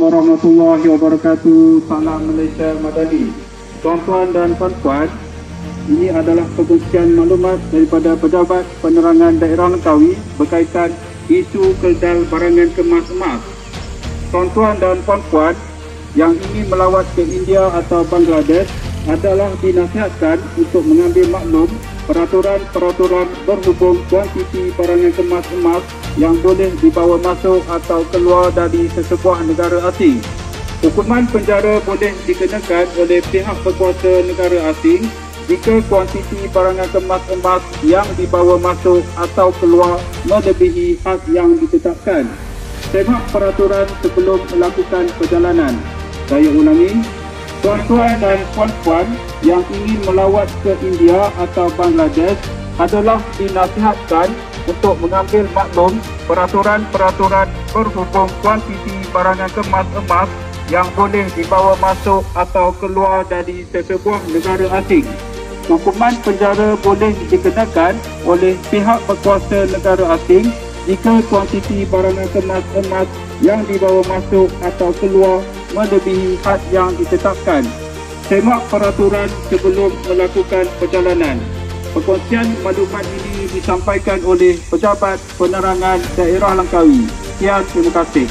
warahmatullahi wabarakatuh. Salam Malaysia Madani. Tuan-tuan dan puan-puan, ini adalah perkongsian maklumat daripada Pejabat Penerangan Daerah Langkawi berkaitan isu keldal barangan kemas emas. Tuan-tuan dan puan-puan yang ingin melawat ke India atau Bangladesh adalah dinasihatkan untuk mengambil maklum peraturan-peraturan berhubung kuantiti barangan kemas emas yang boleh dibawa masuk atau keluar dari sesebuah negara asing. Hukuman penjara boleh dikenakan oleh pihak berkuasa negara asing jika kuantiti barangan kemas emas yang dibawa masuk atau keluar melebihi had yang ditetapkan. Semak peraturan sebelum melakukan perjalanan. Saya ulangi, tuan-tuan dan puan-puan yang ingin melawat ke India atau Bangladesh adalah dinasihatkan untuk mengambil maklum peraturan-peraturan berhubung kuantiti barangan kemas emas yang boleh dibawa masuk atau keluar dari sesebuah negara asing. Hukuman penjara boleh dikenakan oleh pihak berkuasa negara asing jika kuantiti barangan kemas emas yang dibawa masuk atau keluar melebihi had yang ditetapkan. Semak peraturan sebelum melakukan perjalanan. Perkongsian maklumat ini disampaikan oleh Pejabat Penerangan Daerah Langkawi. Sekian, terima kasih.